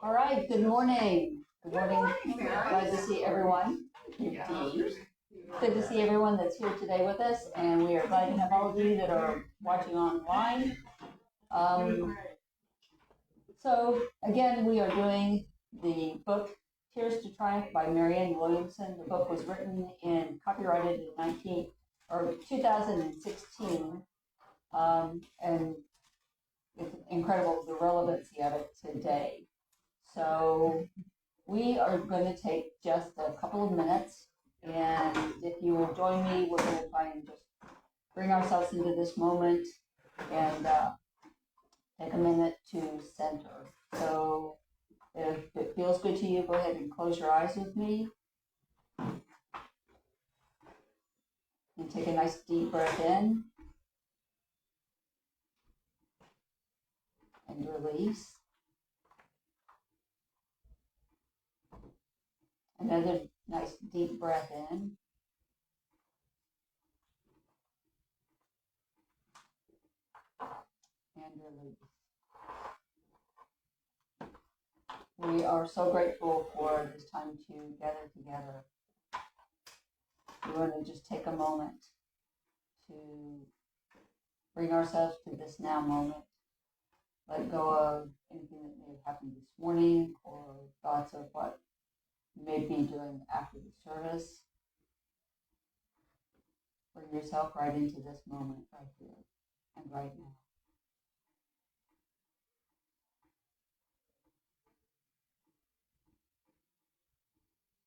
All right, good morning. Good morning. Mary. Glad to see everyone. Good to see everyone that's here today with us, and we are glad to have all of you that are watching online. So again, we are doing the book Tears to Triumph by Marianne Williamson. The book was written and copyrighted in 2016, and it's incredible the relevancy of it today. So we are going to take just a couple of minutes, and if you will join me, we're going to try and just bring ourselves into this moment and take a minute to center. So if it feels good to you, go ahead and close your eyes with me. And take a nice deep breath in. And release. Another nice deep breath in. And release. We are so grateful for this time to gather together. We want to just take a moment to bring ourselves to this now moment. Let go of anything that may have happened this morning or thoughts of what you may be doing after the service. Bring yourself right into this moment right here and right now.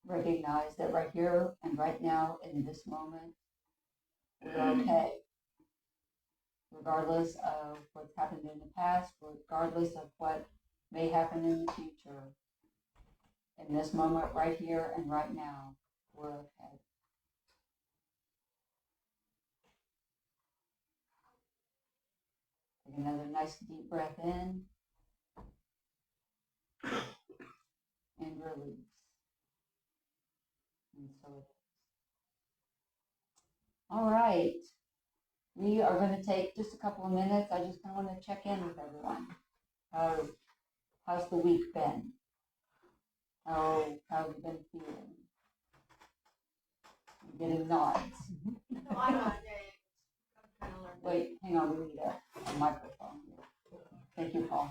Recognize that right here and right now in this moment, we're okay. Regardless of what's happened in the past, regardless of what may happen in the future, in this moment right here and right now, we're okay. Take another nice deep breath in and release. And so it is. All right. We are going to take just a couple of minutes. I just kind of want to check in with everyone. How's the week been? How have you been feeling? I'm getting nods. Wait, hang on, we need a microphone here. Thank you, Paul.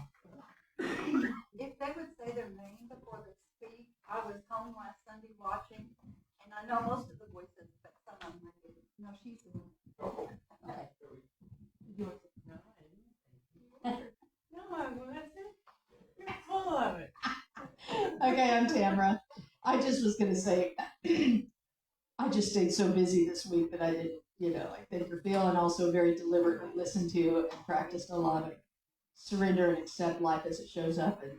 If they would say their name before they speak, I was home last Sunday watching, and I know most of the voices, but some of them I didn't. No, she's the one. Okay. You're full of it. Okay, I'm Tamara. I just was going to say, I just stayed so busy this week that I didn't, like think or feel, and also very deliberately listened to and practiced a lot of surrender and accept life as it shows up and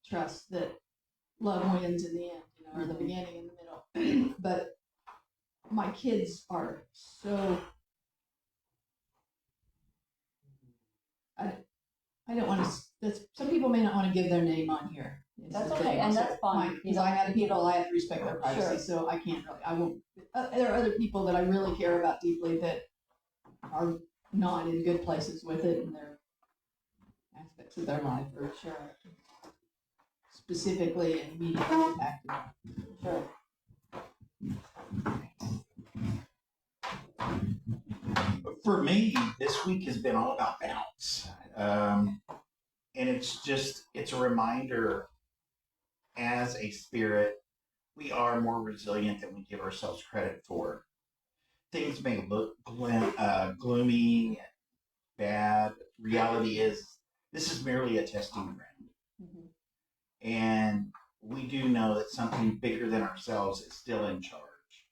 trust that love wins in the end, or the beginning and the middle. But my kids are so, I don't want to, some people may not want to give their name on here. That's okay, and that's fine. Because I have to respect their privacy, Sure. so I can't really, I won't, there are other people that I really care about deeply that are not in good places with it, and their aspects of their life are Sure. specifically and immediately impacted. Sure. For me, this week has been all about balance. And it's a reminder as a spirit, we are more resilient than we give ourselves credit for. Things may look gloomy and bad. Reality is, this is merely a testing ground. Mm-hmm. And we do know that something bigger than ourselves is still in charge.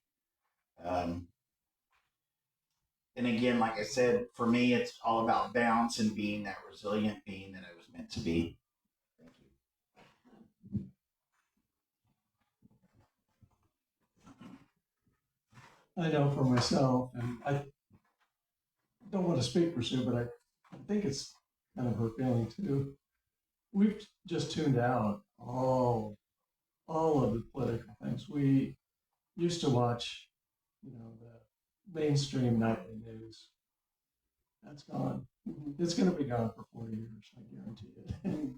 And again, like I said, for me, it's all about balance and being that resilient being that I was meant to be. Thank you. I know for myself, and I don't want to speak for Sue, but I think it's kind of her feeling too. We've just tuned out all of the political things. We used to watch, the mainstream nightly news. That's gone. It's going to be gone for 40 years, I guarantee it.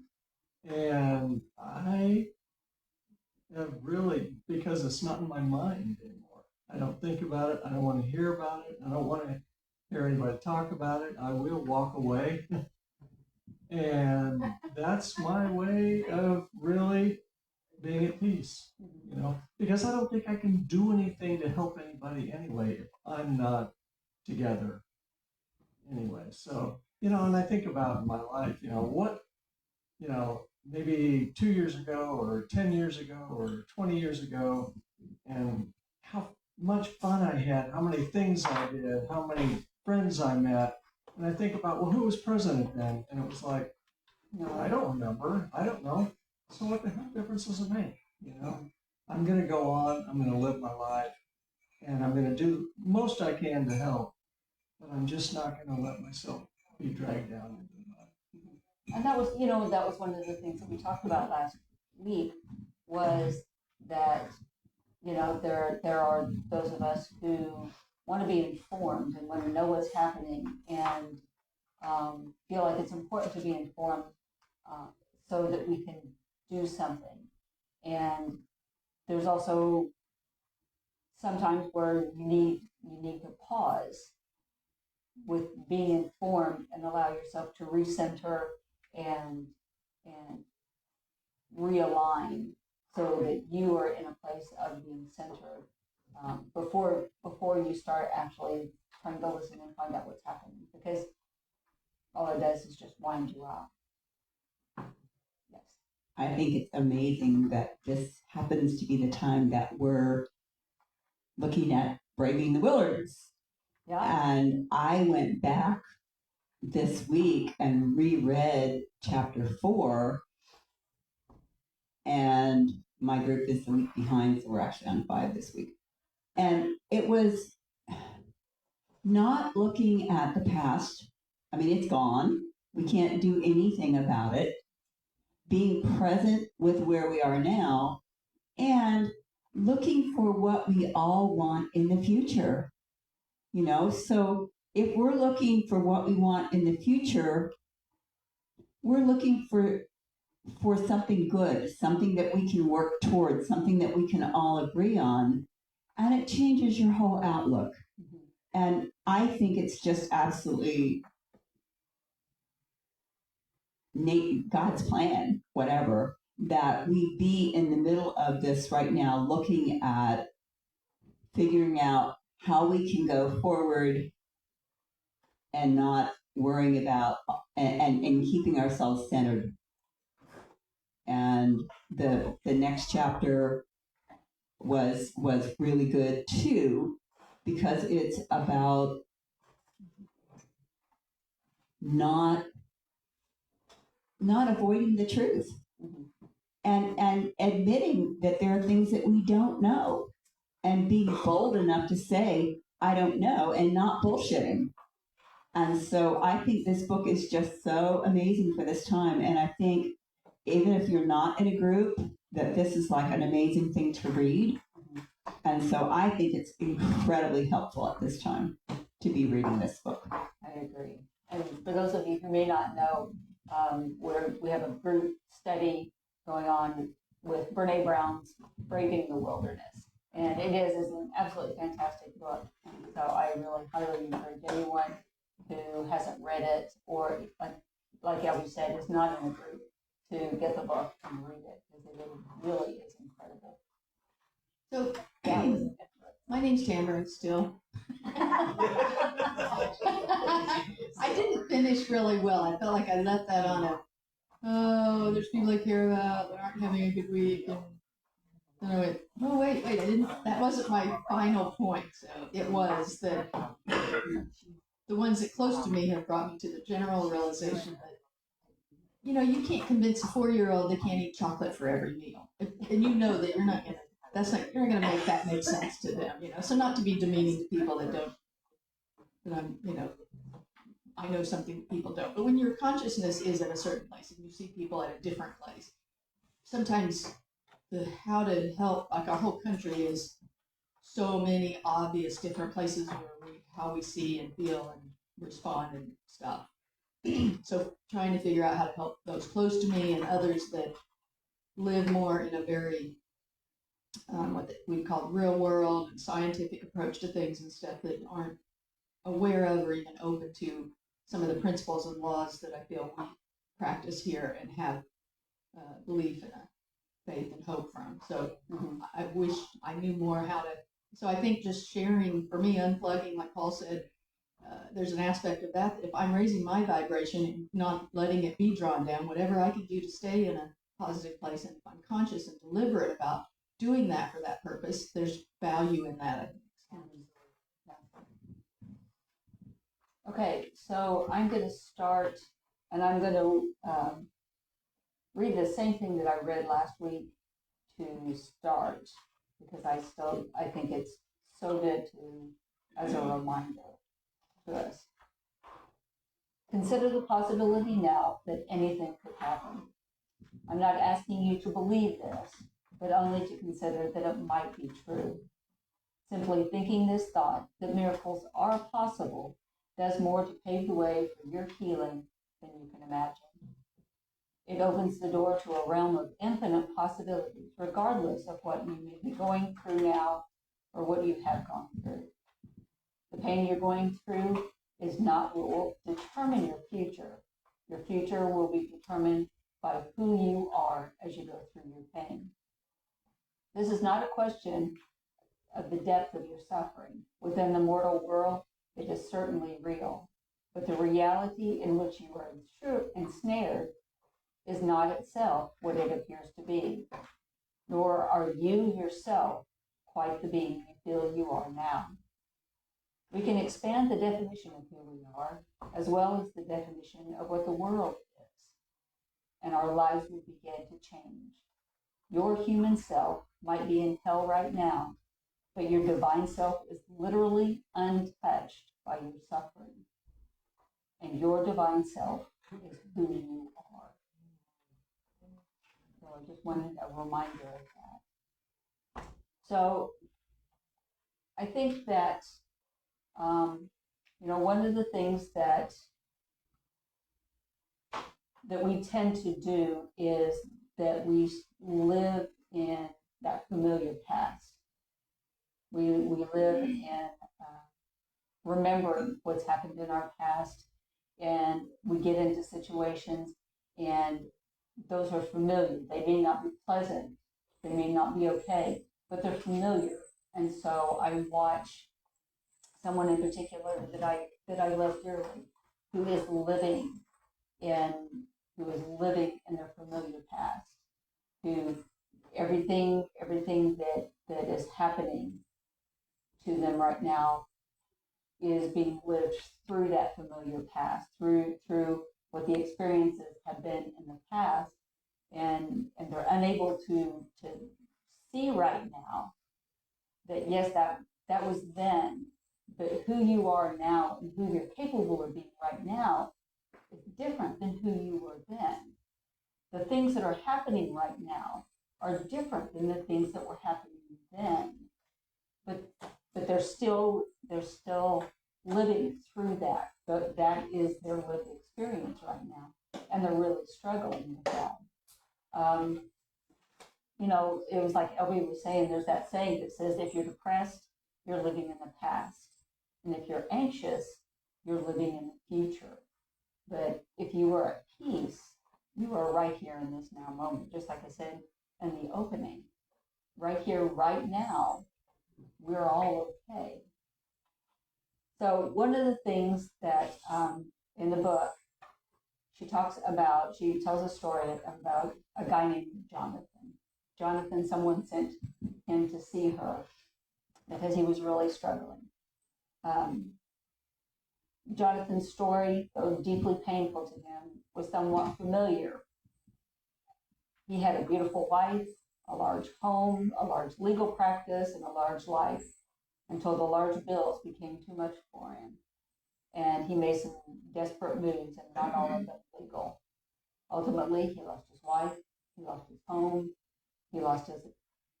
And I because it's not in my mind anymore. I don't think about it. I don't want to hear about it. I don't want to hear anybody talk about it. I will walk away. And that's my way of really being at peace, you know, because I don't think I can do anything to help anybody anyway if I'm not together anyway. So, you know, and I think about my life, you know, what, you know, maybe 2 years ago or 10 years ago or 20 years ago, and how much fun I had, how many things I did, how many friends I met. And I think about, well, who was president then? And it was like, no, I don't remember. I don't know. So what the hell difference does it make? You know, I'm going to go on. I'm going to live my life, and I'm going to do most I can to help. But I'm just not going to let myself be dragged down into the mud. And that was, you know, that was one of the things that we talked about last week, was that, you know, there are those of us who want to be informed and want to know what's happening, and feel like it's important to be informed so that we can do something. And there's also sometimes where you need to pause with being informed and allow yourself to recenter and realign so that you are in a place of being centered before you start actually trying to listen and find out what's happening, because all it does is just wind you up. Yes. I think it's amazing that this happens to be the time that we're looking at braving the wilderness. Yeah. And I went back this week and reread chapter 4, and my group is a week behind, so we're actually on 5 this week. And it was not looking at the past. I mean, it's gone. We can't do anything about it. Being present with where we are now and looking for what we all want in the future. You know, so if we're looking for what we want in the future, we're looking for something good, something that we can work towards, something that we can all agree on, and it changes your whole outlook. Mm-hmm. And I think it's just absolutely God's plan, whatever, that we be in the middle of this right now, looking at figuring out how we can go forward and not worrying about and keeping ourselves centered. And the next chapter was really good too, because it's about not avoiding the truth, and admitting that there are things that we don't know, and being bold enough to say, I don't know, and not bullshitting. And so I think this book is just so amazing for this time. And I think even if you're not in a group, that this is like an amazing thing to read. And so I think it's incredibly helpful at this time to be reading this book. I agree. And for those of you who may not know, we have a group study going on with Brene Brown's Braving the Wilderness. And it is an absolutely fantastic book. So I really highly encourage anyone who hasn't read it, or like Elby said, is not in a group, to get the book and read it, because it really is incredible. So That was my name's Tamara still. I didn't finish really well. I felt like I left that on a, oh, there's people I care about that aren't having a good week. And then I went, oh, wait, I didn't, that wasn't my final point. So it was that the ones that close to me have brought me to the general realization that, you know, you can't convince a 4-year-old they can't eat chocolate for every meal. And you know that you're not going to, you're not going to make that make sense to them, you know. So not to be demeaning to people that don't, that I'm, you know, I know something people don't. But when your consciousness is at a certain place and you see people at a different place, sometimes the how to help, like our whole country is so many obvious different places where how we see and feel and respond and stuff. So trying to figure out how to help those close to me and others that live more in a very what we call real world and scientific approach to things and stuff that aren't aware of or even open to some of the principles and laws that I feel we practice here and have belief and a faith and hope from. So I wish I knew more how to. So I think just sharing, for me, unplugging, like Paul said, there's an aspect of that. If I'm raising my vibration and not letting it be drawn down, whatever I can do to stay in a positive place, and if I'm conscious and deliberate about doing that for that purpose, there's value in that, I think. Okay, so I'm going to start, and I'm going to read the same thing that I read last week to start, because I think it's so good as a reminder to us. Consider the possibility now that anything could happen. I'm not asking you to believe this, but only to consider that it might be true. Simply thinking this thought that miracles are possible does more to pave the way for your healing than you can imagine. It opens the door to a realm of infinite possibilities, regardless of what you may be going through now or what you have gone through. The pain you're going through is not what will determine your future. Your future will be determined by who you are as you go through your pain. This is not a question of the depth of your suffering. Within the mortal world, it is certainly real, but the reality in which you are ensnared is not itself what it appears to be, nor are you yourself quite the being you feel you are now. We can expand the definition of who we are, as well as the definition of what the world is, and our lives will begin to change. Your human self might be in hell right now, but your divine self is literally untouched by your suffering. And your divine self is who you are. So I just wanted a reminder of that. So I think that, one of the things that we tend to do is that we live in that familiar past. We live in remembering what's happened in our past, and we get into situations, and those are familiar. They may not be pleasant, they may not be okay, but they're familiar. And so I watch someone in particular that I love dearly, who is living in their familiar past, who everything that is happening to them right now is being lived through that familiar past, through what the experiences have been in the past, and they're unable to see right now that yes, that was then, but who you are now and who you're capable of being right now is different than who you were then. The things that are happening right now are different than the things that were happening then, but they're still living through that. But that is their lived experience right now, and they're really struggling with that. It was like Elby was saying, there's that saying that says, if you're depressed, you're living in the past. And if you're anxious, you're living in the future. But if you are at peace, you are right here in this now moment. Just like I said in the opening, right here, right now, we're all okay. So one of the things that in the book, she tells a story about a guy named Jonathan. Jonathan, someone sent him to see her because he was really struggling. Jonathan's story, though deeply painful to him, was somewhat familiar. He had a beautiful wife, a large home, a large legal practice, and a large life, until the large bills became too much for him. And he made some desperate moves, and not all of them legal. Ultimately, he lost his wife, he lost his home, he lost his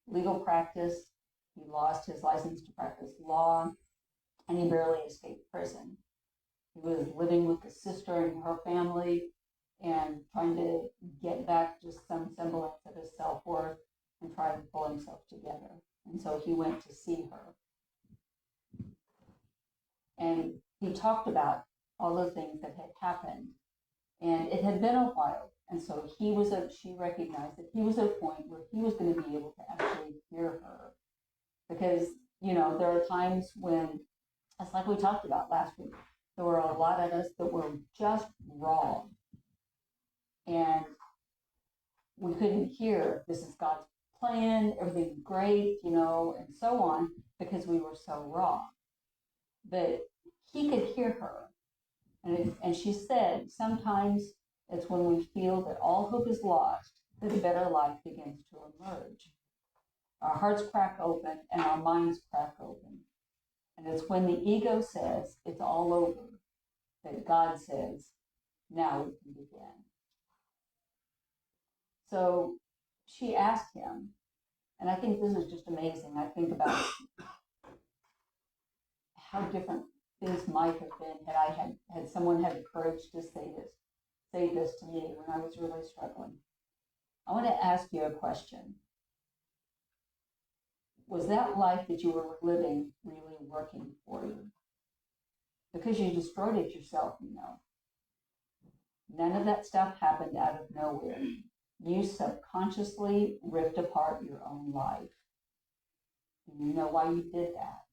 legal practice, he lost his license to practice law, and he barely escaped prison. He was living with his sister and her family and trying to get back just some semblance of his self-worth and try to pull himself together. he went to see her. And he talked about all the things that had happened. And it had been a while. And so she recognized that he was at a point where he was going to be able to actually hear her. Because, there are times when, it's like we talked about last week, there were a lot of us that were just wrong. And we couldn't hear, this is God's plan, everything's great, and so on, because we were so wrong. But he could hear her. And she said, sometimes it's when we feel that all hope is lost that a better life begins to emerge. Our hearts crack open and our minds crack open. And it's when the ego says it's all over that God says, now we can begin. So she asked him, and I think this is just amazing. I think about how different things might have been had someone had the courage to say this to me when I was really struggling. I want to ask you a question. Was that life that you were living really working for you? Because you destroyed it yourself, None of that stuff happened out of nowhere. You subconsciously ripped apart your own life. And you know why you did that?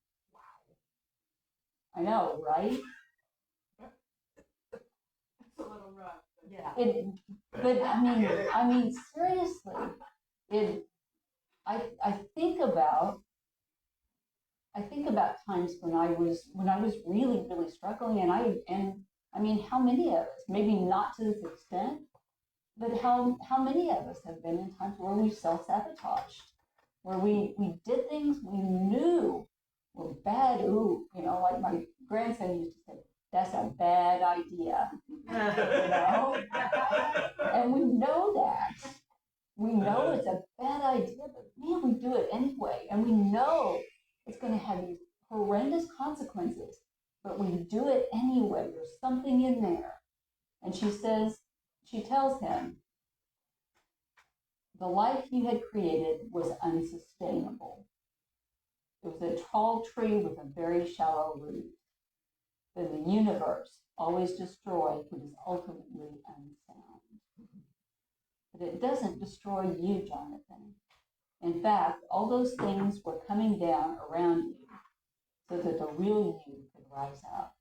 I know, right? It's a little rough. Yeah. But I mean, seriously, I think about times when I was really, really struggling, and I mean, how many of us, maybe not to this extent, but how many of us have been in times where we self-sabotaged, where we did things we knew were bad. Ooh, like my grandson used to say, that's a bad idea, and we know that. We know it's a bad idea, but man, we do it anyway. And we know it's going to have these horrendous consequences, but we do it anyway. There's something in there. And she tells him, the life you had created was unsustainable. It was a tall tree with a very shallow root. But the universe always destroys what is ultimately unsound. But it doesn't destroy you, Jonathan. In fact, all those things were coming down around you so that the real you could rise up.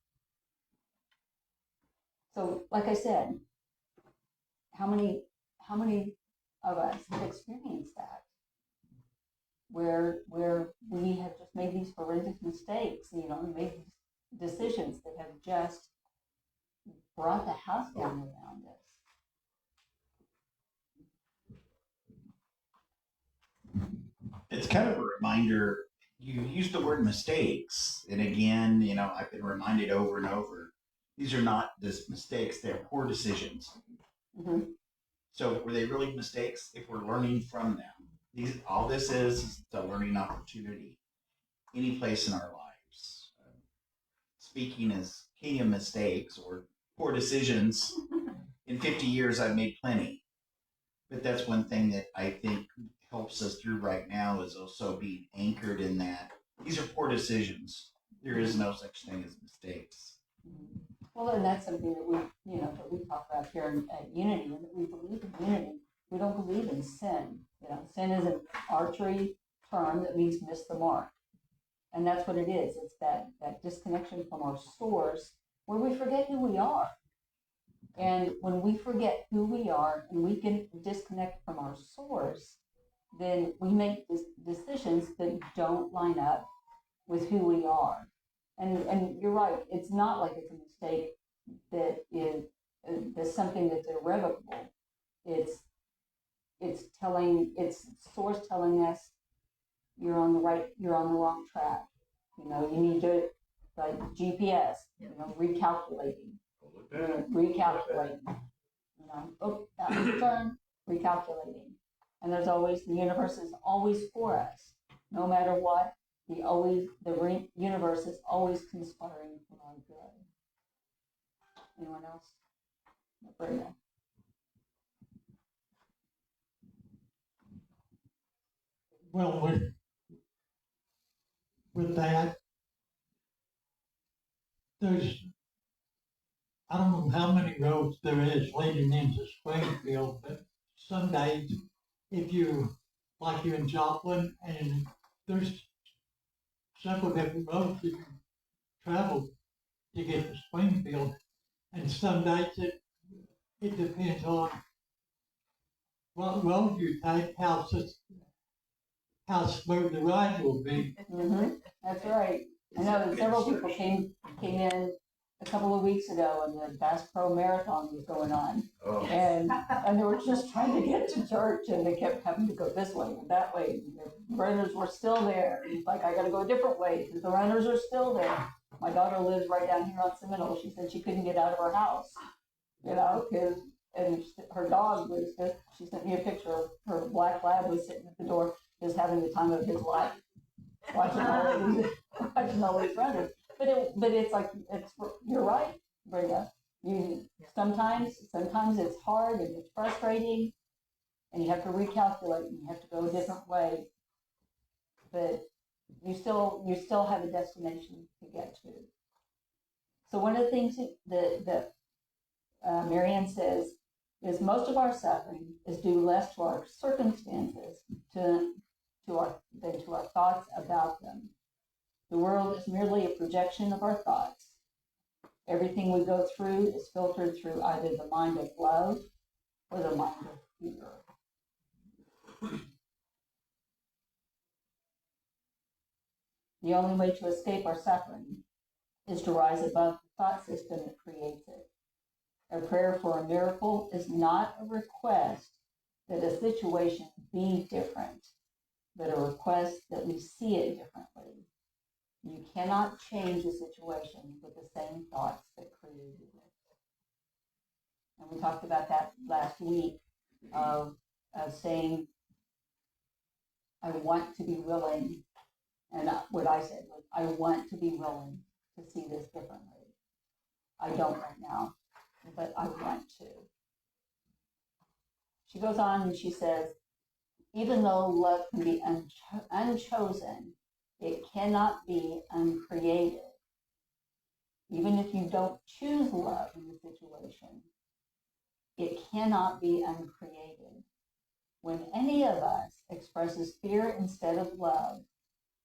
So, like I said, how many of us have experienced that? Where we have just made these horrendous mistakes, and made these decisions that have just brought the house down around us. It's kind of a reminder. You use the word mistakes, and again, I've been reminded over and over. These are not just mistakes; they're poor decisions. Mm-hmm. So, were they really mistakes? If we're learning from them, all this is a learning opportunity. Any place in our lives. Speaking as king of mistakes or poor decisions, in 50 years I've made plenty. But that's one thing that I think helps us through right now is also being anchored in that. These are poor decisions. There is no such thing as mistakes. Well, and that's something that we talk about here at Unity, and that we believe in unity. We don't believe in sin. Sin is an archery term that means miss the mark. And that's what it is. It's that disconnection from our source where we forget who we are. And when we forget who we are and we can disconnect from our source, then we make decisions that don't line up with who we are. And you're right, it's not like it's a mistake that is there's something that's irrevocable. It's source telling us you're on the wrong track. You need to, like GPS, recalculating. Turn, recalculating. And the universe is always for us. No matter what, the universe is always conspiring for our good. Anyone else? Brenda. Well, with that, there's, I don't know how many roads there is leading into Springfield, but some days, if you, like you're in Joplin, and there's several different roads you can travel to get to Springfield. And some days it depends on what road you take, how smooth the ride will be. That's right. I know that several people came in a couple of weeks ago and the Bass Pro Marathon was going on. Oh. And they were just trying to get to church and they kept having to go this way and that way. And the runners were still there. It's like, I gotta go a different way because the runners are still there. My daughter lives right down here on Seminole. She said she couldn't get out of her house, you know, and her dog was, she sent me a picture of her black lab was sitting at the door, just having the time of his life, watching all these runners. But it's like, you're right, Brenda. Sometimes it's hard and it's frustrating and you have to recalculate and you have to go a different way. But you still have a destination to get to. So one of the things that Marianne says is most of our suffering is due less to our circumstances than to our thoughts about them. The world is merely a projection of our thoughts. Everything we go through is filtered through either the mind of love or the mind of fear. The only way to escape our suffering is to rise above the thought system that creates it. A prayer for a miracle is not a request that a situation be different, but a request that we see it differently. You cannot change a situation with the same thoughts that created it. And we talked about that last week of saying, I want to be willing. And what I said was, I want to be willing to see this differently. I don't right now, but I want to. She goes on and she says, even though love can be unchosen, it cannot be uncreated. Even if you don't choose love in the situation, it cannot be uncreated. When any of us expresses fear instead of love,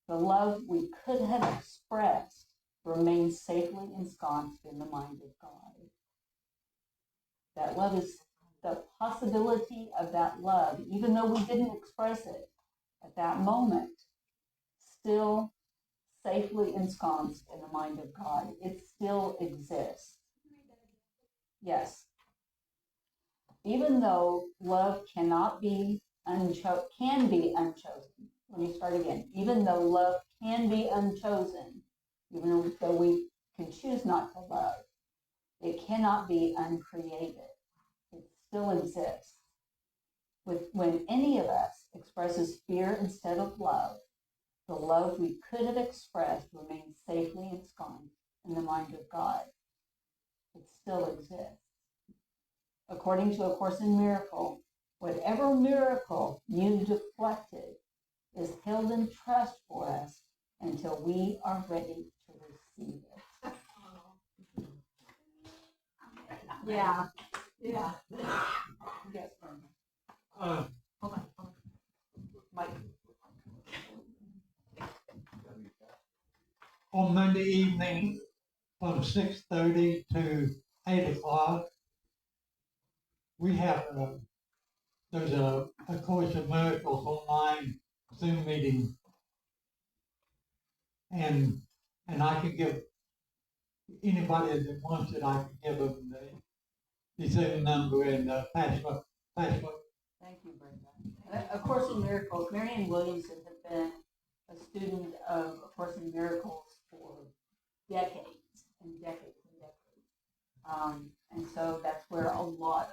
the love we could have expressed remains safely ensconced in the mind of God. That love is the possibility of that love, even though we didn't express it at that moment, still safely ensconced in the mind of God. It still exists. Yes. Even though love can be unchosen. Let me start again. Even though love can be unchosen, even though we can choose not to love, it cannot be uncreated. It still exists. When any of us expresses fear instead of love, the love we could have expressed remains safely ensconced in the mind of God. It still exists. According to A Course in Miracles, whatever miracle you deflected is held in trust for us until we are ready to receive it. Yeah. Yeah. Yes, Brenda. Hold on. Mike. On Monday evening from 6:30 to 8 o'clock, we have there's a Course in Miracles online Zoom meeting. And I can give anybody that wants it, I can give them the Zoom number and password. Thank you, Brenda. A Course in Miracles, Marianne Williamson has been a student of A Course in Miracles for decades and decades and decades. And so that's where a lot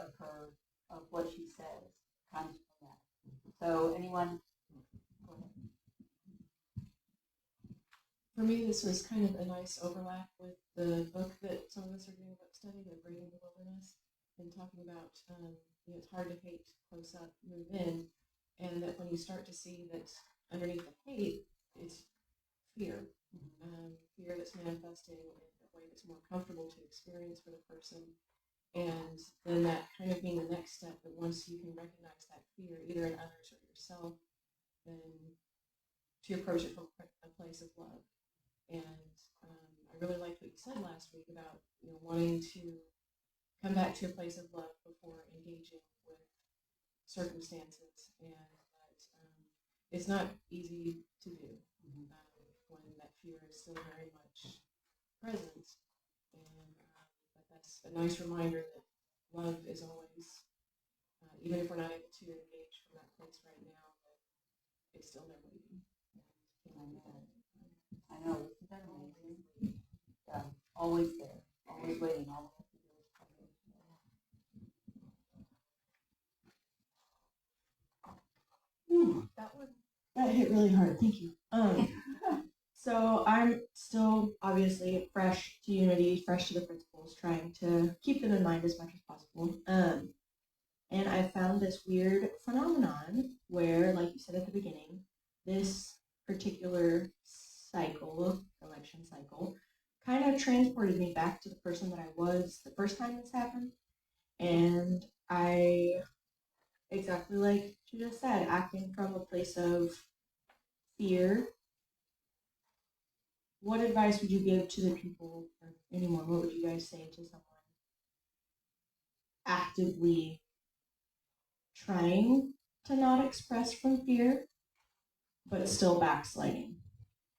of what she says comes from that. So anyone? Go ahead. For me, this was kind of a nice overlap with the book that some of us are doing a book study, The Braving the Wilderness, and talking about, it's hard to hate close up, move in, and that when you start to see that underneath the hate, it's fear. Fear that's manifesting in a way that's more comfortable to experience for the person. And then that kind of being the next step, that once you can recognize that fear, either in others or yourself, then to approach it from a place of love. And I really liked what you said last week about wanting to come back to a place of love before engaging with circumstances, and that it's not easy to do when that fear is still very much present. And but that's a nice reminder that love is always, even if we're not able to engage from that place right now, that it's still there waiting. I know, isn't that amazing? Yeah, always there, always waiting, all we have to do is come in. That hit really hard. Thank you. So I'm still obviously fresh to Unity, fresh to the principles, trying to keep them in mind as much as possible. And I found this weird phenomenon where, like you said at the beginning, this particular election cycle, kind of transported me back to the person that I was the first time this happened. And I, exactly like you just said, acting from a place of fear. What advice would you give to the people, or anyone? What would you guys say to someone actively trying to not express from fear, but still backsliding?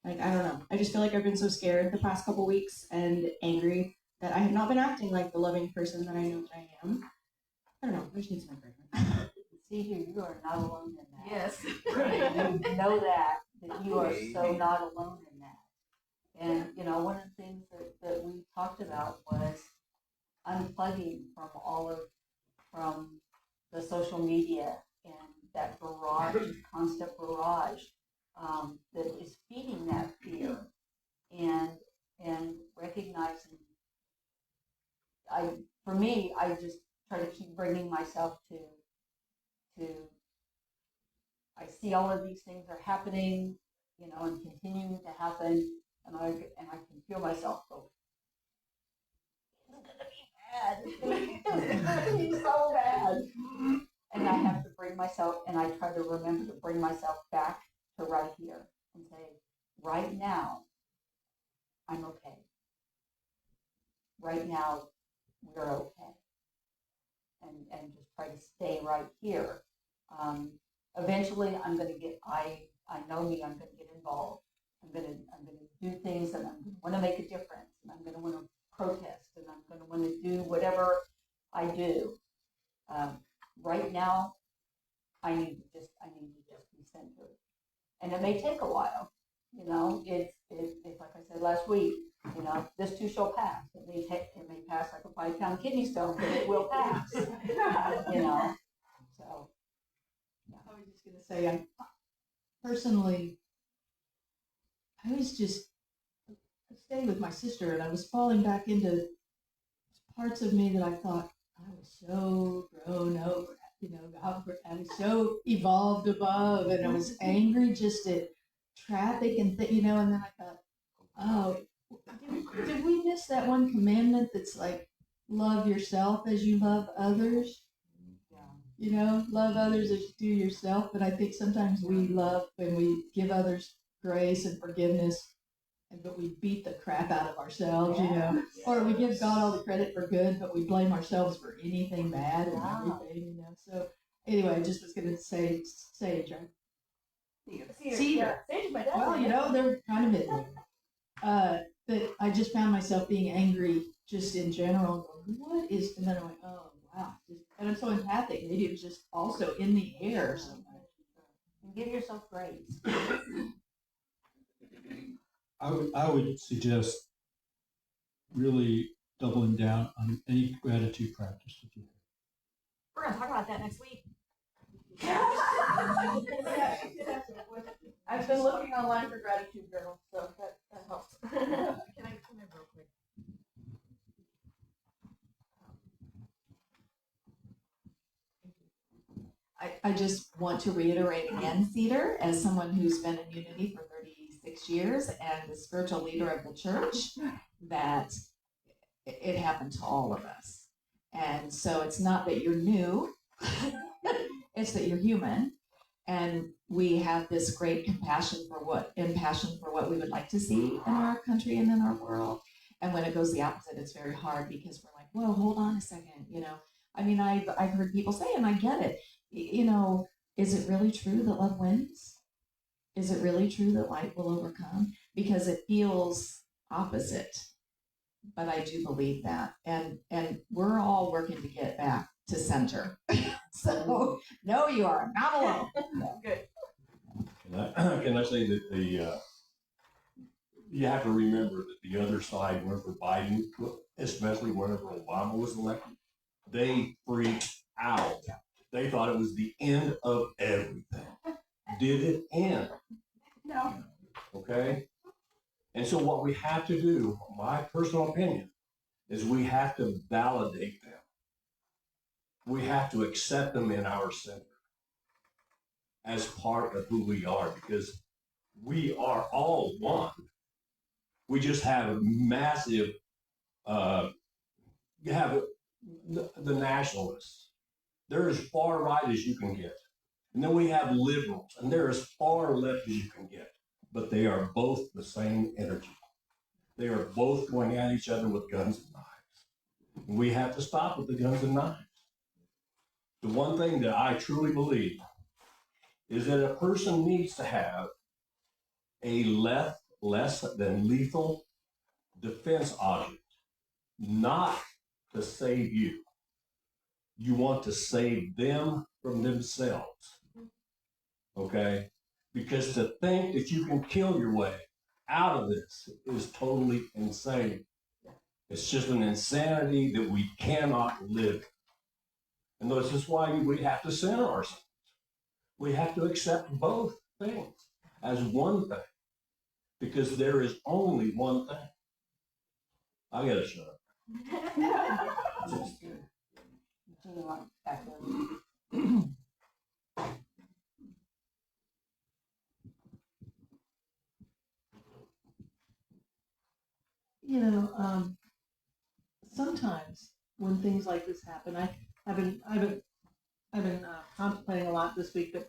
Like, I don't know. I just feel like I've been so scared the past couple weeks and angry that I have not been acting like the loving person that I know that I am. I don't know. I just need some encouragement. See here, you are not alone in that. Yes. You know that you are so not alone in that. And, one of the things that we talked about was unplugging from the social media and that constant barrage that is feeding that fear, and recognizing, for me, I just try to keep bringing myself to I see all of these things are happening, and continuing to happen, and I can feel myself go, it's gonna be so bad. And I have to bring myself, and I try to remember to bring myself back to right here and say, right now, I'm okay. Right now, we're okay. And just try to stay right here. Eventually, I'm going to get, I know me, I'm going to get involved. I'm going to do things, and I'm going to want to make a difference, and I'm going to want to protest, and I'm going to want to do whatever I do. Right now, I need to just be centered, and it may take a while. It's like I said last week. This too shall pass. It may pass like a 5-pound kidney stone, but it will pass. So. Yeah. I was just going to say, I personally, I was just staying with my sister, and I was falling back into parts of me that I thought I was so grown over, I was so evolved above, and I was angry just at traffic and and then I thought, oh, did we miss that one commandment that's like, love yourself as you love others? Love others as you do yourself. But I think sometimes we love when we give others grace and forgiveness, but we beat the crap out of ourselves, or we give God all the credit for good, but we blame ourselves for anything bad and everything, So anyway, I just was going to say Sage. Cedar. Sage is my dad. Well, they're kind of midway. But I just found myself being angry just in general. What is, and then I went, oh, wow. And I'm so empathic. Maybe it was just also in the air so much. And give yourself grace. I would suggest really doubling down on any gratitude practice that you have. We're going to talk about that next week. I've been looking online for gratitude journals, so that helps. Can I come in real quick? I just want to reiterate again, Cedar, as someone who's been in Unity for 36 6 years and the spiritual leader of the church, that it happened to all of us. And so it's not that you're new, it's that you're human. And we have this great passion for what we would like to see in our country and in our world. And when it goes the opposite, it's very hard because we're like, whoa, hold on a second. I mean, I've heard people say, and I get it, is it really true that love wins? Is it really true that light will overcome? Because it feels opposite. But I do believe that. And we're all working to get back to center. So, no, you are not alone. Good. Can I say that you have to remember that the other side, whenever Biden, especially whenever Obama was elected, they freaked out. They thought it was the end of everything. Did it end? No. Okay? And so what we have to do, my personal opinion, is we have to validate them. We have to accept them in our center as part of who we are, because we are all one. We just have a massive, you have the nationalists. They're as far right as you can get. And then we have liberals, and they're as far left as you can get. But they are both the same energy. They are both going at each other with guns and knives. And we have to stop with the guns and knives. The one thing that I truly believe is that a person needs to have a less than lethal defense object, not to save you. You want to save them from themselves. Okay? Because to think that you can kill your way out of this is totally insane. It's just an insanity that we cannot live. And this is why we have to center ourselves. We have to accept both things as one thing, because there is only one thing. I gotta shut up. Sometimes when things like this happen, I've been contemplating a lot this week, but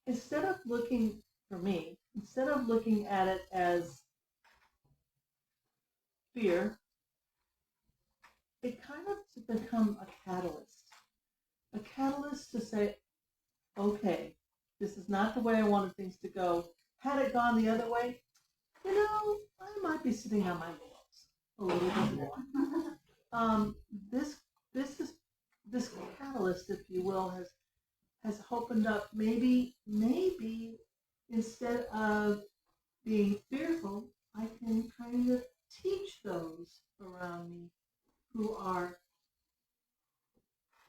instead of looking at it as fear, it kind of become a catalyst to say, okay, this is not the way I wanted things to go. Had it gone the other way, I might be sitting on my laurels a little bit more. This catalyst, if you will, has opened up. Maybe instead of being fearful, I can kind of teach those around me who are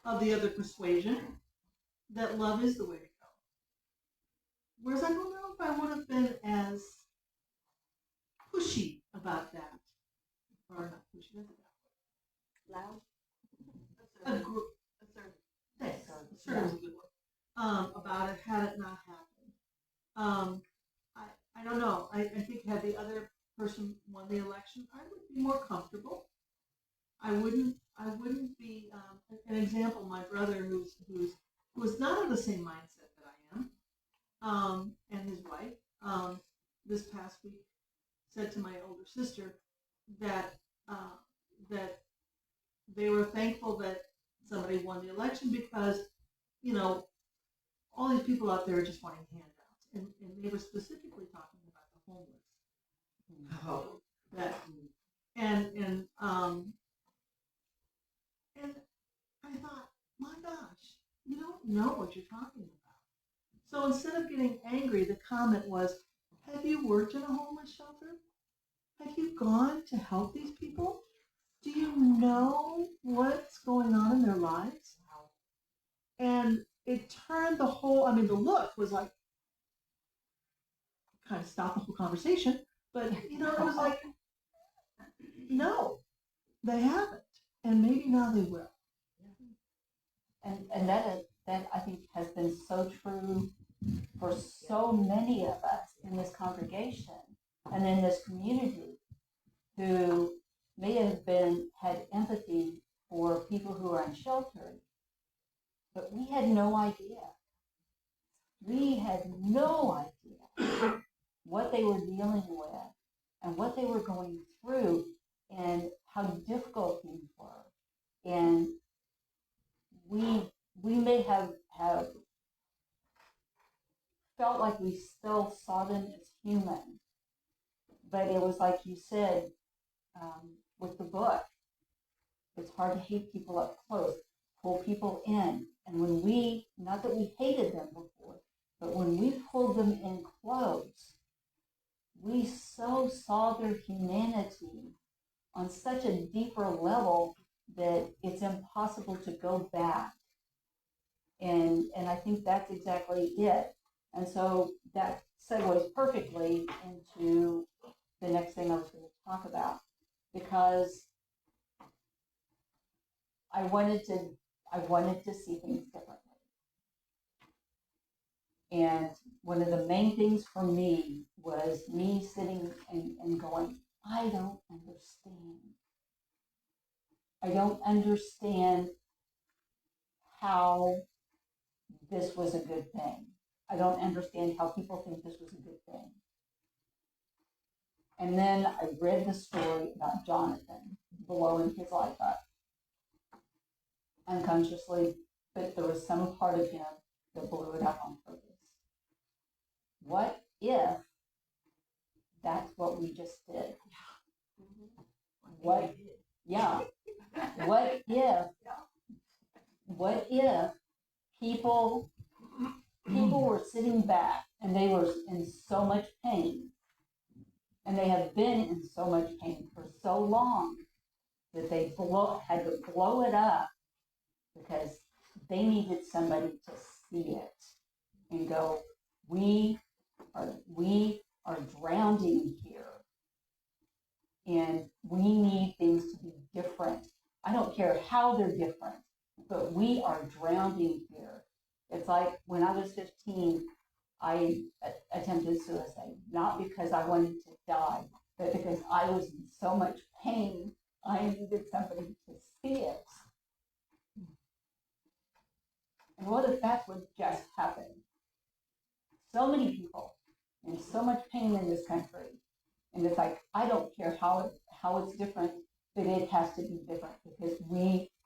of the other persuasion that love is the way to go. Whereas I don't know if I would have been as pushy about that, or not pushy, that's Loud. assertive. Assertive is a good word. About it had it not happened. I don't know. I think had the other person won the election, I would be more comfortable. I wouldn't be an example. My brother, who was not of the same mindset that I am, and his wife, this past week said to my older sister that they were thankful that somebody won the election because, all these people out there are just wanting handouts, and they were specifically talking about the homeless. Oh. That and I thought, my gosh, you don't know what you're talking about. So instead of getting angry, the comment was, have you worked in a homeless shelter? Have you gone to help these people? Do you know what's going on in their lives? And it turned the the look was like, kind of stopped the whole conversation, but it was like, no, they haven't, and maybe now they will. And that I think has been so true for so many But we had no idea. We had no idea what they were dealing with and what they were going through and how difficult things were. And we may have felt like we still saw them as human, but it was like you said with the book, it's hard to hate people up close, pull people in. And when we, not that we hated them before, but when we pulled them in close, we so saw their humanity on such a deeper level that it's impossible to go back. And I think that's exactly it. And so that segues perfectly into the next thing I was going to talk about, because I wanted to see things differently. And one of the main things for me was me sitting and going, I don't understand. I don't understand how this was a good thing. I don't understand how people think this was a good thing. And then I read the story about Jonathan blowing his life up unconsciously, but there was some part of him that blew it up on purpose. What if that's what we just did? What? Yeah. What if people were sitting back and they were in so much pain, and they have been in so much pain for so long that they had to blow it up because they needed somebody to see it and go, we are drowning here, and we need things to be different. I don't care how they're different, but we are drowning here. It's like when I was 15, I attempted suicide, not because I wanted to die, but because I was in so much pain, I needed somebody to see it. And what if that's what just happened? So many people in so much pain in this country. And it's like, I don't care how it's different, but it has to be different because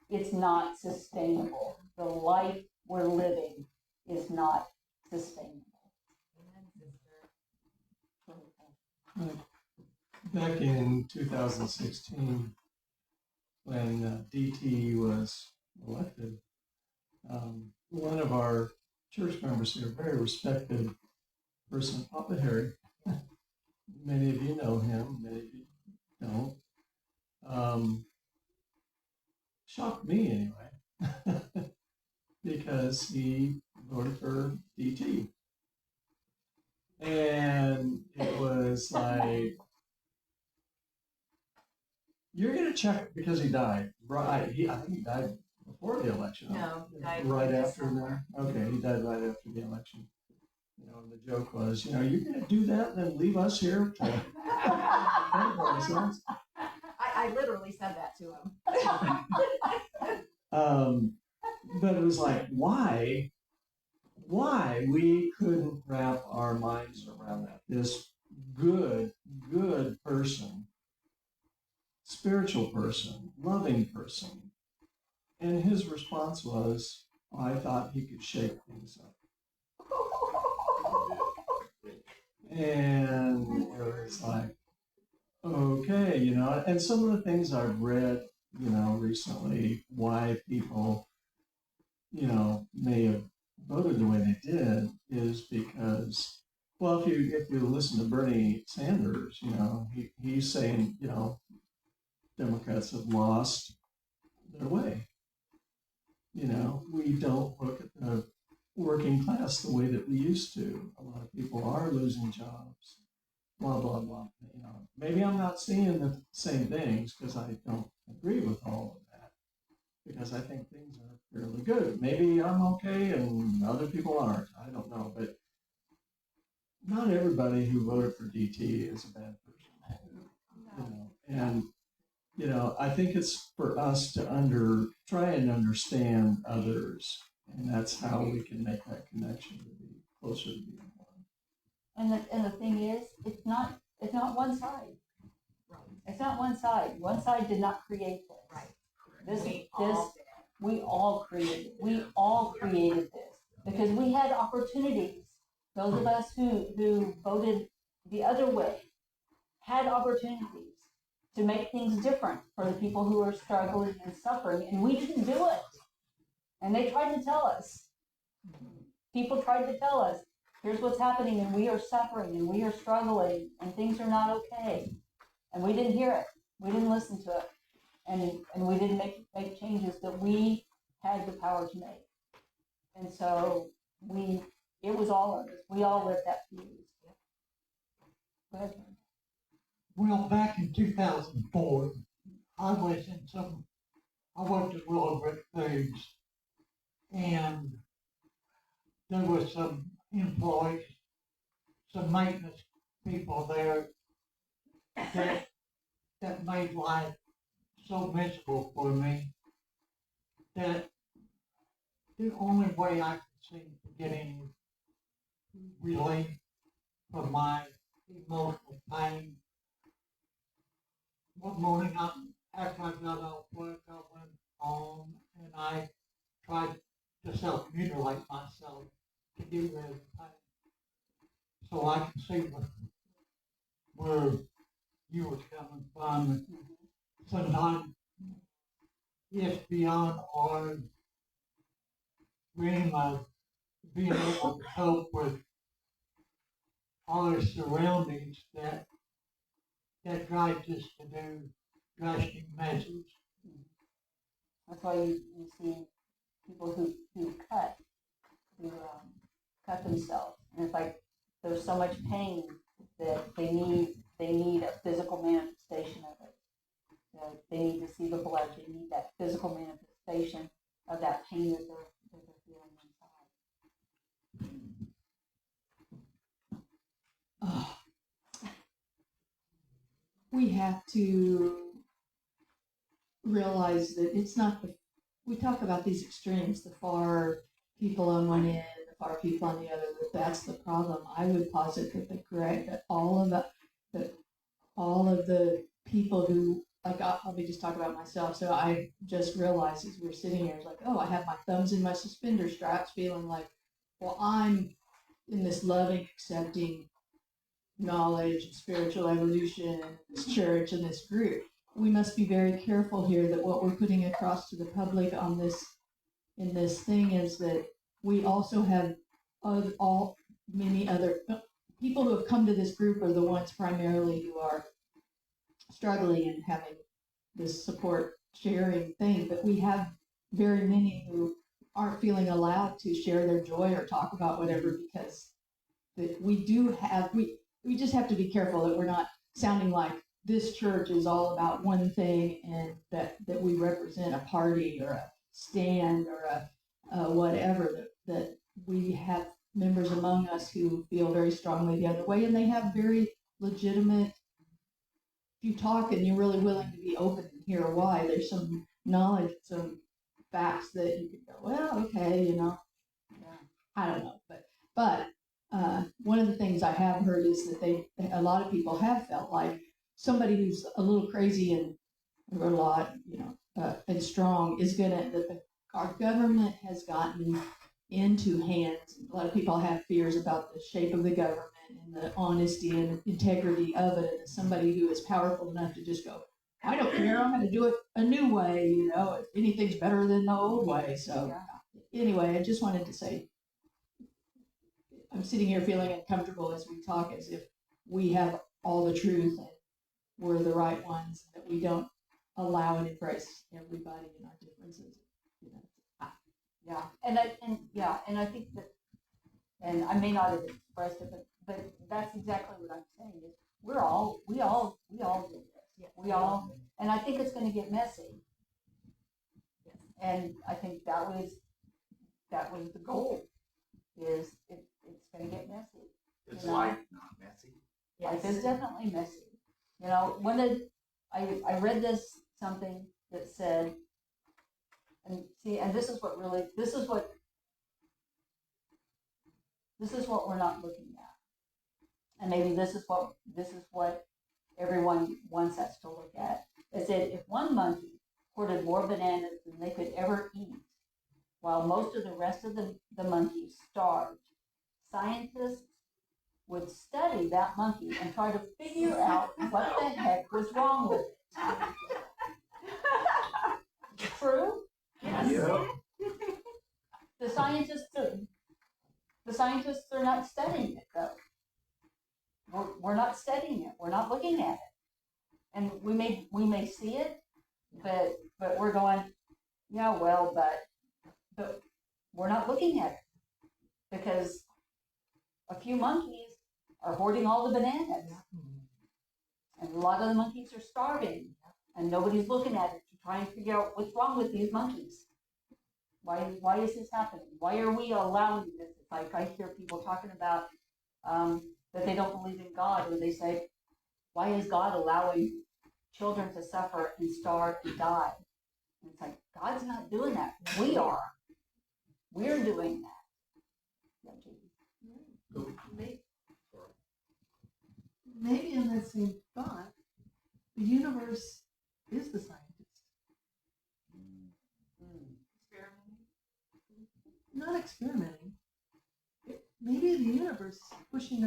it's not sustainable. The life we're living is not sustainable. Back in 2016, when DT was elected, one of our church members here, a very respected person, Papa Harry, many of you know him, many of you don't, shocked me anyway, because he voted for DT. And it was like, you're going to check because he died. Right? I think he died before the election. No, he died right this after summer. that. Okay, he died right after the election. You know, and the joke was, you're going to do that and then leave us here to fend for ourselves. I literally said that to him. But it was like, why we couldn't wrap our minds around that. This good person, spiritual person, loving person. And his response was, I thought he could shake things up. And it was like, okay, and some of the things I've read, recently, why people, may have voted the way they did is because, well, if you listen to Bernie Sanders, he's saying, Democrats have lost their way. We don't look at the working class the way that we used to. A lot of people are losing jobs, blah, blah, blah. Maybe I'm not seeing the same things because I don't agree with all of that, because I think things are fairly good. Maybe I'm okay and other people aren't. I don't know. But not everybody who voted for DT is a bad person. And I think it's for us to try and understand others And that's how we can make that connection to be closer to being one. And the thing is, it's not one side. It's not one side. One side did not create this. Right. We all created. We all created this because we had opportunities. Those of us who voted the other way had opportunities to make things different for the people who are struggling and suffering, and we didn't do it. And they tried to tell us. People tried to tell us, here's what's happening, and we are suffering, and we are struggling, and things are not okay. And we didn't hear it. We didn't listen to it. And we didn't make changes that we had the power to make. And so it was all of us. We all lived that fuse. Go ahead. Well, back in 2004, I worked at Willow Brick Foods, and there were some employees, some maintenance people there that made life so miserable for me that the only way I could see to get any relief from my emotional pain, one morning after I got off work, I went home and I tried to self-mutilate myself to get rid of the pain. So I can see where you were coming from. Sometimes it's beyond our dream of being able to cope with our surroundings that drives us to do drastic measures. That's why you see people who cut themselves. And it's like there's so much pain that they need a physical manifestation of it. They need to see the blood. They need that physical manifestation of that pain that they're feeling inside. Oh. We have to realize that it's not we talk about these extremes, the far people on one end, the far people on the other, that's the problem. I would posit that all of the people who, like, let me just talk about myself. So I just realized as we were sitting here, it's like, oh, I have my thumbs in my suspender straps feeling like, well, I'm in this loving, accepting knowledge and spiritual evolution, this church and this group. We must be very careful here that what we're putting across to the public on this, in this thing, is that we also have many other people who have come to this group are the ones primarily who are struggling and having this support sharing thing, but we have very many who aren't feeling allowed to share their joy or talk about whatever, because that we just have to be careful that we're not sounding like this church is all about one thing and that we represent a party or a stand or a whatever, that we have members among us who feel very strongly the other way, and they have very legitimate, if you talk and you're really willing to be open and hear why, there's some knowledge, some facts that you could go, well, okay, I don't know, but one of the things I have heard is that a lot of people have felt like somebody who's a little crazy and a lot, and strong is our government has gotten into hands. A lot of people have fears about the shape of the government and the honesty and integrity of it. And somebody who is powerful enough to just go, I don't care, I'm going to do it a new way, if anything's better than the old way. So anyway, I just wanted to say, I'm sitting here feeling uncomfortable as we talk, as if we have all the truth and we're the right ones, that we don't allow and embrace everybody and our differences. Yeah, and I think that, and I may not have expressed it, but that's exactly what I'm saying is we all do this. Yeah. We all, and I think it's going to get messy. Yes. And I think that was the goal. Is it's going to get messy. Is life not messy? Life is definitely messy. I read something that said, and this is what this is what we're not looking at. And maybe this is what everyone wants us to look at. It said if one monkey hoarded more bananas than they could ever eat, while most of the rest of the monkeys starved, scientists would study that monkey and try to figure out what the heck was wrong with it. True? Yes. Yeah. The scientists are not studying it though. We're not studying it. We're not looking at it. And we may see it, but we're going, yeah, well, but we're not looking at it because a few monkeys are hoarding all the bananas. And a lot of the monkeys are starving and nobody's looking at it to try and figure out what's wrong with these monkeys. Why is this happening? Why are we allowing this? It's like I hear people talking about that they don't believe in God, or they say, why is God allowing children to suffer and starve and die? And it's like, God's not doing that. We are. We're doing that. Maybe in that same thought, the universe is the scientist. Not experimenting. Maybe the universe is pushing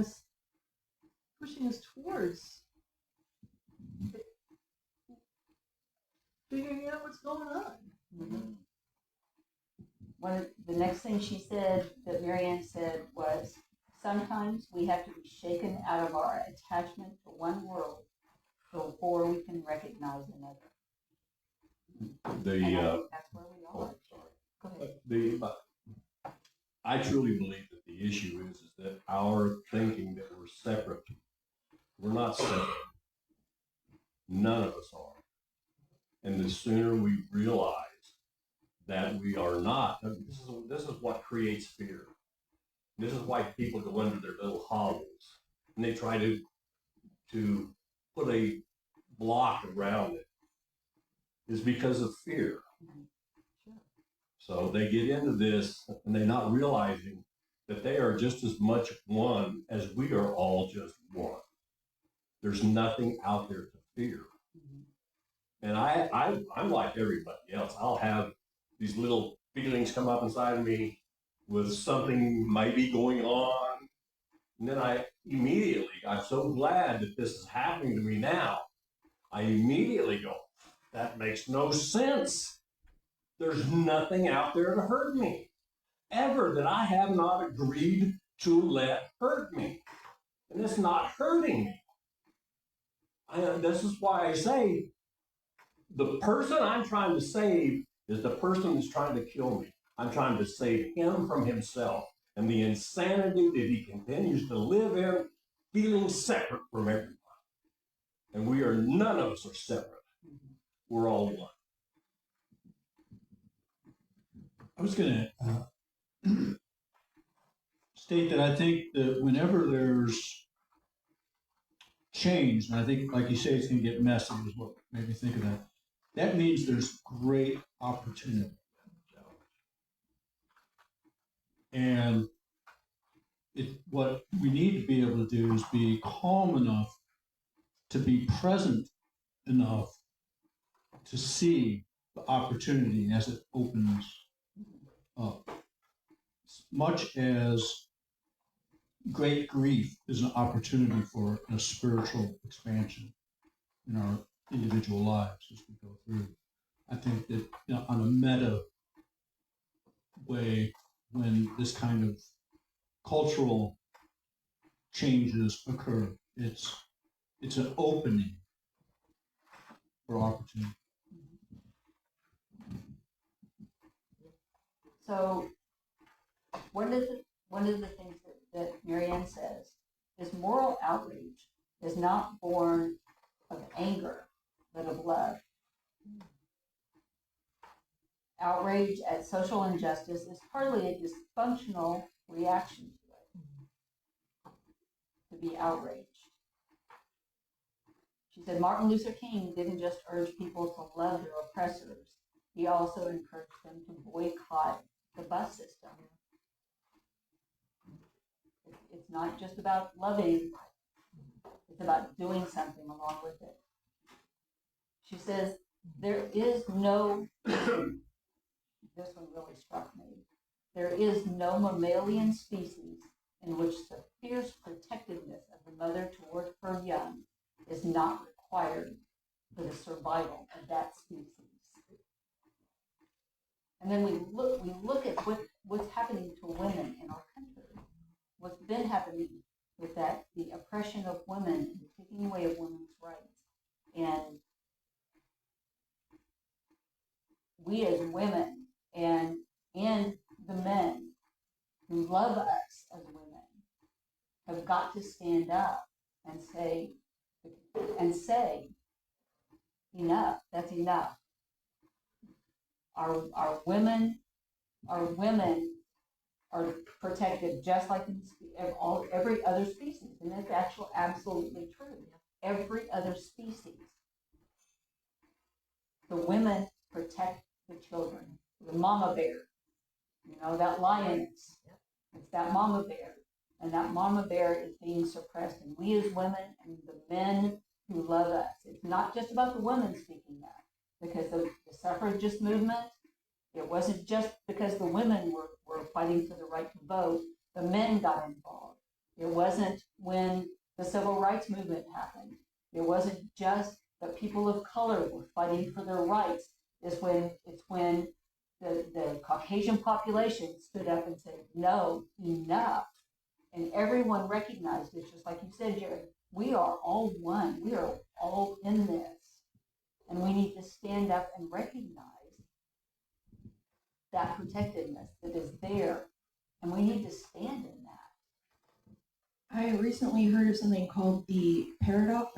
us towards figuring out what's going on. Mm-hmm. The next thing she said, that Marianne said, was, sometimes we have to be shaken out of our attachment to one world before we can recognize another. And I think that's where we are. Go ahead. I truly believe that the issue is that our thinking that we're separate. We're not separate. None of us are. And the sooner we realize that we are not, this is what creates fear. This is why people go into their little hovels and they try to put a block around it, is because of fear. So they get into this and they're not realizing that they are just as much one as we are all just one. There's nothing out there to fear. And I'm like everybody else. I'll have these little feelings come up inside of me with something might be going on. And then I'm so glad that this is happening to me now. I immediately go, that makes no sense. There's nothing out there to hurt me, ever, that I have not agreed to let hurt me. And it's not hurting me. This is why I say, the person I'm trying to save is the person who's trying to kill me. I'm trying to save him from himself and the insanity that he continues to live in, feeling separate from everyone. And none of us are separate. We're all one. I was going to state that I think that whenever there's change, and I think, like you say, it's going to get messy, is what made me think of that. That means there's great opportunity. And what we need to be able to do is be calm enough to be present enough to see the opportunity as it opens up. As much as great grief is an opportunity for a spiritual expansion in our individual lives as we go through. I think that, on a meta way, when this kind of cultural changes occur, it's an opening for opportunity. So one of the things that Marianne says is moral outrage is not born of anger, but of love. Outrage at social injustice is hardly a dysfunctional reaction to it, to be outraged. She said Martin Luther King didn't just urge people to love their oppressors, he also encouraged them to boycott the bus system. not just about loving, it's about doing something along with it. She says, there is no, this one really struck me, there is no mammalian species in which the fierce protectiveness of the mother toward her young is not required for the survival of that species. And then we look at what's happening to women in our country, what's been happening with that, the oppression of women and the taking away of women's rights. And we as women and the men who love us as women have got to stand up and say, enough, that's enough. Our women are protected just like every other species, and that's actually absolutely true. Every other species, the women protect the children. The mama bear, that lioness, it's that mama bear, and that mama bear is being suppressed. And we as women and the men who love us, it's not just about the women speaking that. Because the suffragist movement, it wasn't just because the women were fighting for the right to vote, the men got involved. It wasn't when the civil rights movement happened. It wasn't just that people of color were fighting for their rights. It's when the Caucasian population stood up and said, no, enough. And everyone recognized it, just like you said, Jerry, we are all one. We are all in this. And we need to stand up and recognize that protectiveness that is there. And we need to stand in that. I recently heard of something called the paradox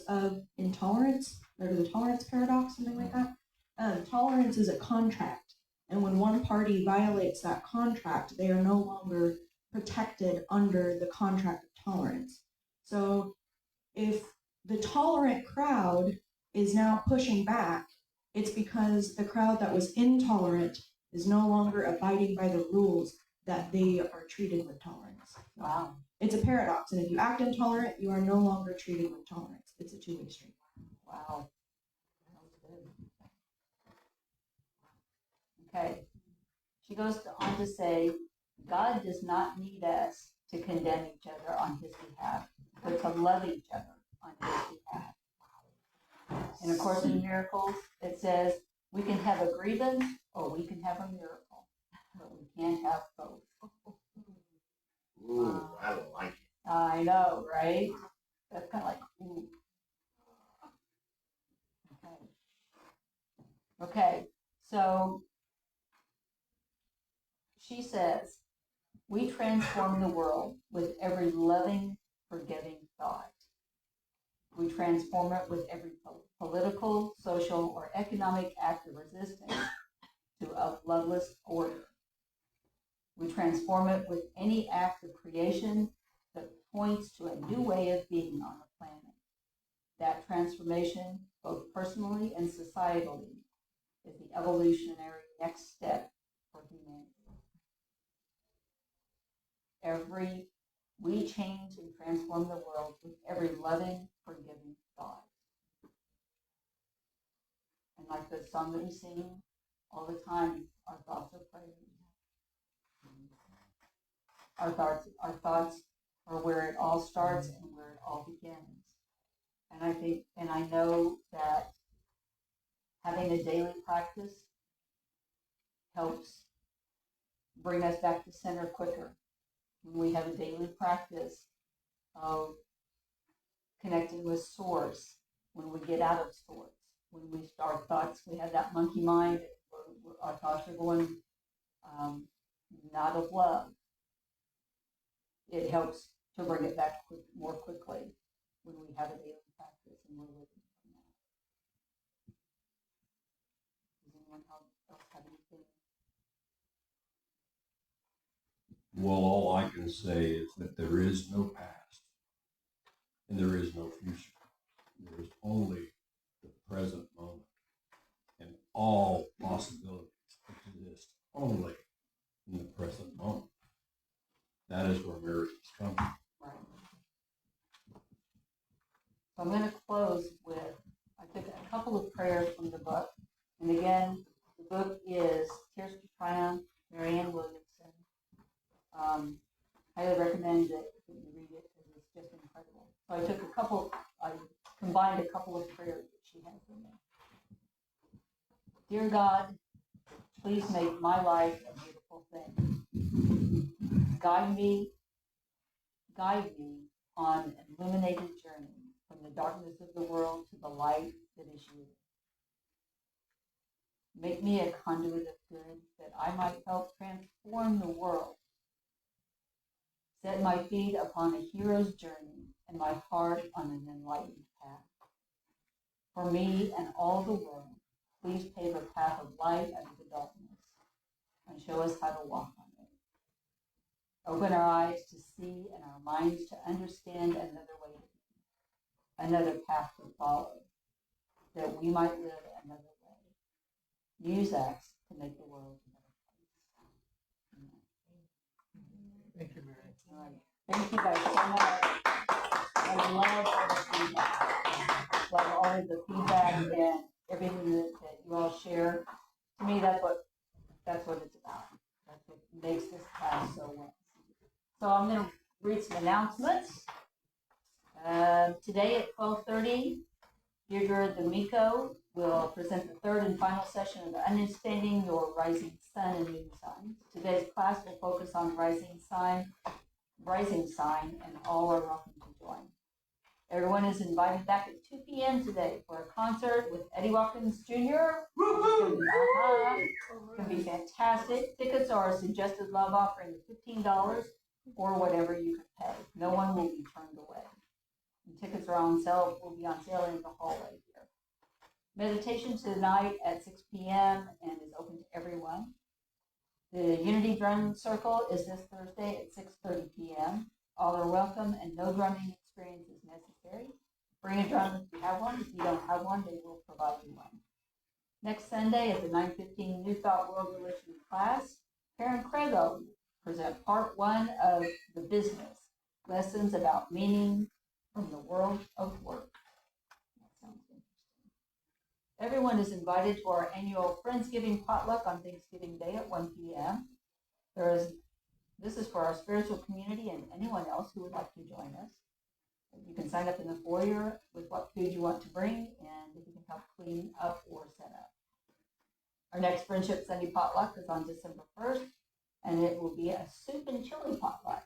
of intolerance, or the tolerance paradox, something like that. Tolerance is a contract, and when one party violates that contract, they are no longer protected under the contract of tolerance. So if the tolerant crowd is now pushing back, it's because the crowd that was intolerant is no longer abiding by the rules that they are treated with tolerance. Wow. It's a paradox, and if you act intolerant, you are no longer treated with tolerance. It's a two-way street. Wow. That was good. Okay. She goes on to say, God does not need us to condemn each other on his behalf, but to love each other on his behalf. And of course, in miracles, it says we can have a grievance or we can have a miracle, but we can't have both. Ooh, I like it. I know, right? That's kind of like, ooh. Okay, so she says, we transform the world with every loving, forgiving thought. We transform it with every political, social, or economic act of resistance to a loveless order. We transform it with any act of creation that points to a new way of being on the planet. That transformation, both personally and societally, is the evolutionary next step for humanity. We change and transform the world with every loving, forgiving thought. And like the song that we sing all the time, our thoughts are prayers. Our thoughts are where it all starts and where it all begins. And I know that having a daily practice helps bring us back to center quicker. When we have a daily practice of connecting with source, when we get out of source, when we start thoughts, we have that monkey mind, our thoughts are going not of love. It helps to bring it back more quickly when we have a daily practice and we're living from that. Does anyone else have anything? Well, all I can say is that there is no past and there is no future. There is only the present moment, and all possibilities exist only in the present moment. That is where miracles come. Right. So I'm going to close with, I took a couple of prayers from the book. And again, the book is Tears to Triumph, Marianne Williamson. Highly recommend that you read it because it's just incredible. So I combined a couple of prayers that she had for me. Dear God, please make my life a beautiful thing. Guide me on an illuminated journey from the darkness of the world to the light that is you. Make me a conduit of good that I might help transform the world. Set my feet upon a hero's journey and my heart on an enlightened path. For me and all the world, please pave a path of light out of the darkness and show us how to walk on it. Open our eyes to see and our minds to understand another way to be, another path to follow, that we might live another way. Use us to make the world a better place. Thank you, Mary. All right. Thank you guys so much. I love all the feedback. Love all of the feedback and everything that you all share. To me, that's what it's about. That's what makes this class so well. So I'm going to read some announcements. Today at 12:30, Deirdre D'Amico will present the third and final session of Understanding Your Rising Sun and Moon Signs. Today's class will focus on rising sign, and all are welcome to join. Everyone is invited back at 2 p.m. today for a concert with Eddie Watkins Jr. It's going to be fantastic. Tickets are a suggested love offering of $15 or whatever you can pay. No one will be turned away. And tickets are will be on sale in the hallway here. Meditation tonight at 6 p.m. and is open to everyone. The Unity Drum Circle is this Thursday at 6:30 p.m. All are welcome and no drumming experience is necessary. Bring a drum if you have one. If you don't have one, they will provide you one. Next Sunday at the 9:15 New Thought World Religion class, Karen Craig will present part 1 of The Business, Lessons About Meaning from the World of Work. That sounds interesting. Everyone is invited to our annual Friendsgiving potluck on Thanksgiving Day at 1 p.m. This is for our spiritual community and anyone else who would like to join us. You can sign up in the foyer with what food you want to bring and if you can help clean up or set up. Our next Friendship Sunday potluck is on December 1st, and it will be a soup and chili potluck.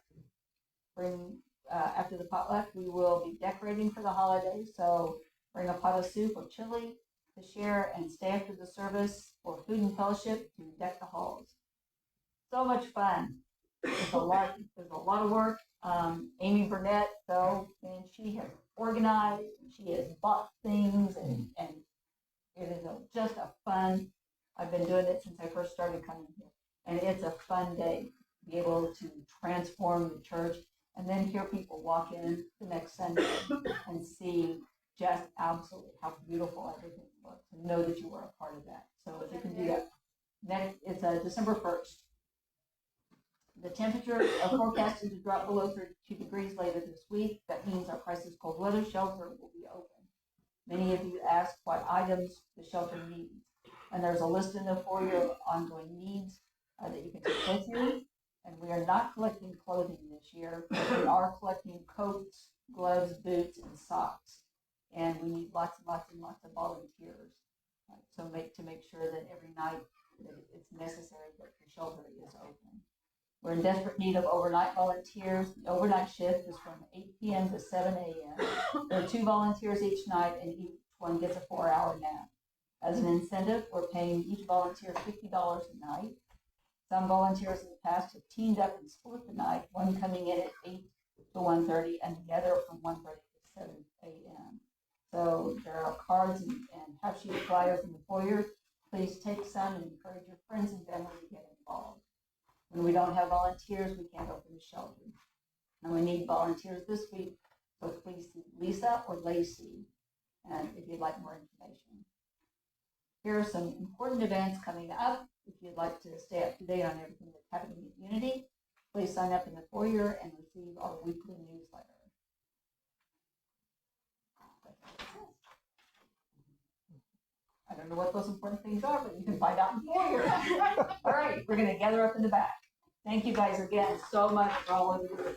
After the potluck, we will be decorating for the holidays, so bring a pot of soup or chili to share and stay after the service for food and fellowship to deck the halls. So much fun. There's a lot of work. Amy Burnett, though, and she has organized, she has bought things, and it is just a fun. I've been doing it since I first started coming here, and it's a fun day to be able to transform the church and then hear people walk in the next Sunday and see just absolutely how beautiful everything looks and know that you were a part of that. So if you can do that, it's December 1st. The temperatures are forecasted to drop below 32 degrees later this week. That means our crisis cold weather shelter will be open. Many of you asked what items the shelter needs, and there's a list in the foyer of ongoing needs that you can take with you. And we are not collecting clothing this year. We are collecting coats, gloves, boots, and socks. And we need lots and lots and lots of volunteers. So to make sure that every night that it's necessary that the shelter is open. We're in desperate need of overnight volunteers. The overnight shift is from 8 p.m. to 7 a.m. There are 2 volunteers each night, and each one gets a 4-hour nap. As an incentive, we're paying each volunteer $50 a night. Some volunteers in the past have teamed up and split the night, one coming in at 8 to 1:30 and the other from 1:30 to 7 a.m. So there are cards and half-sheet flyers in the foyer. Please take some and encourage your friends and family to get involved. When we don't have volunteers, we can't open the shelter. And we need volunteers this week, so please see Lisa or Lacey and if you'd like more information. Here are some important events coming up if you'd like to stay up to date on everything that's happening at Unity. Please sign up in the foyer and receive our weekly newsletter. I don't know what those important things are, but you can find out in the foyer. All right, we're going to gather up in the back. Thank you guys again so much for all of your